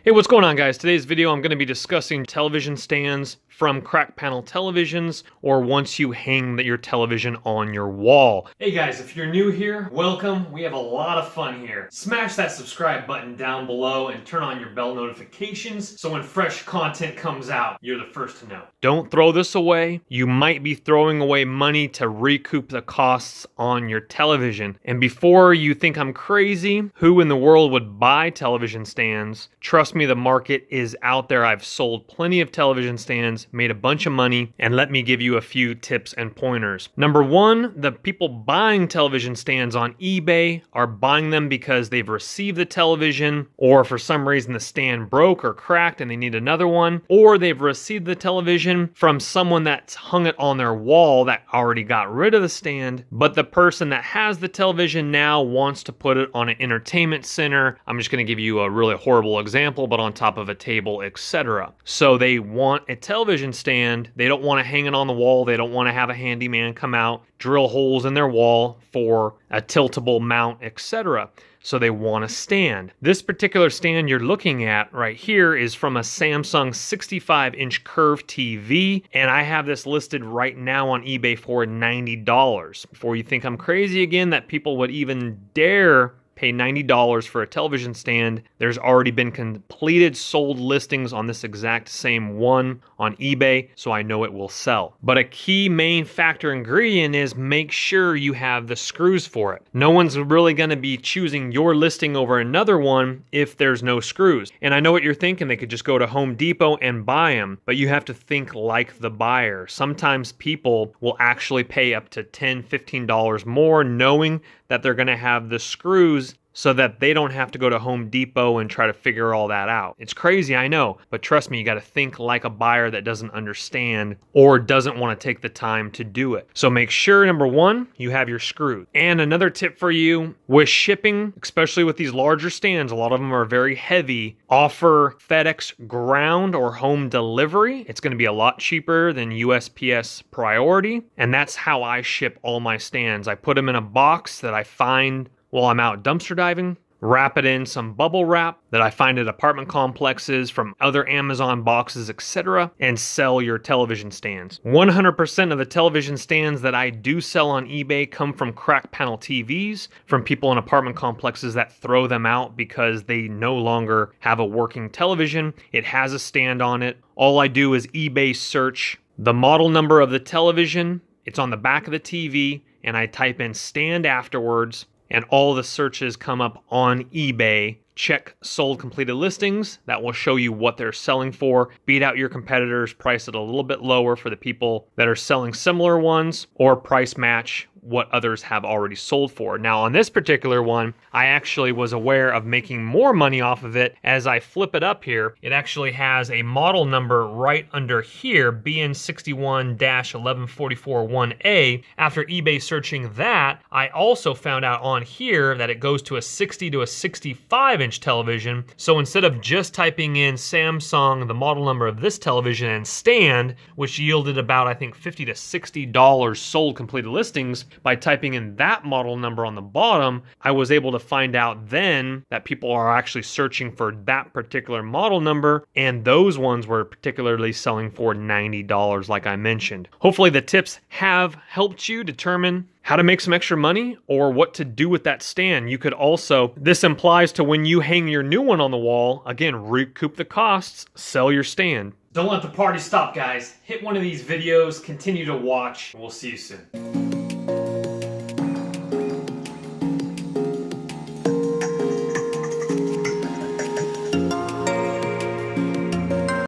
Hey, what's going on, guys? Today's video I'm going to be discussing television stands from crack panel televisions, or once you hang your television on your wall. Hey guys, if you're new here, welcome. We have a lot of fun here. Smash that subscribe button down below and turn on your bell notifications so when fresh content comes out, you're the first to know. Don't throw this away. You might be throwing away money to recoup the costs on your television. And before you think I'm crazy, who in the world would buy television stands? Trust me, the market is out there. I've sold plenty of television stands, made a bunch of money, and let me give you a few tips and pointers. Number one, the people buying television stands on eBay are buying them because they've received the television, or for some reason the stand broke or cracked and they need another one, or they've received the television from someone that's hung it on their wall that already got rid of the stand, but the person that has the television now wants to put it on an entertainment center. I'm just going to give you a really horrible example, but on top of a table, etc. So they want a television stand. They don't want to hang it on the wall. They don't want to have a handyman come out, drill holes in their wall for a tiltable mount, etc. So they want a stand. This particular stand you're looking at right here is from a Samsung 65-inch curved TV, and I have this listed right now on eBay for $90. Before you think I'm crazy again that people would even dare pay $90 for a television stand, there's already been completed sold listings on this exact same one on eBay, so I know it will sell. But a key main factor ingredient is make sure you have the screws for it. No one's really going to be choosing your listing over another one if there's no screws. And I know what you're thinking, they could just go to Home Depot and buy them, but you have to think like the buyer. Sometimes people will actually pay up to $10, $15 more knowing that they're going to have the screws so that they don't have to go to Home Depot and try to figure all that out. It's crazy, I know, but trust me, you got to think like a buyer that doesn't understand or doesn't want to take the time to do it. So make sure, number one, you have your screws. And another tip for you, with shipping, especially with these larger stands, a lot of them are very heavy, offer FedEx ground or home delivery. It's going to be a lot cheaper than USPS priority, and that's how I ship all my stands. I put them in a box that I find while I'm out dumpster diving, wrap it in some bubble wrap that I find at apartment complexes from other Amazon boxes, etc., and sell your television stands. 100% of the television stands that I do sell on eBay come from crack panel TVs, from people in apartment complexes that throw them out because they no longer have a working television. It has a stand on it. All I do is eBay search the model number of the television. It's on the back of the TV, and I type in stand afterwards, and all the searches come up on eBay. Check sold completed listings. That will show you what they're selling for. Beat out your competitors, price it a little bit lower for the people that are selling similar ones, or price match what others have already sold for. Now on this particular one, I actually was aware of making more money off of it. As I flip it up here, it actually has a model number right under here, BN61-11441A. After eBay searching that, I also found out on here that it goes to a 60 to a 65-inch television. So instead of just typing in Samsung, the model number of this television, and stand, which yielded about, I think, $50 to $60 sold completed listings, by typing in that model number on the bottom, I was able to find out then that people are actually searching for that particular model number, and those ones were particularly selling for $90, like I mentioned. Hopefully the tips have helped you determine how to make some extra money or what to do with that stand. You could also, this implies to when you hang your new one on the wall, again, recoup the costs, sell your stand. Don't let the party stop, guys. Hit one of these videos, continue to watch, and we'll see you soon.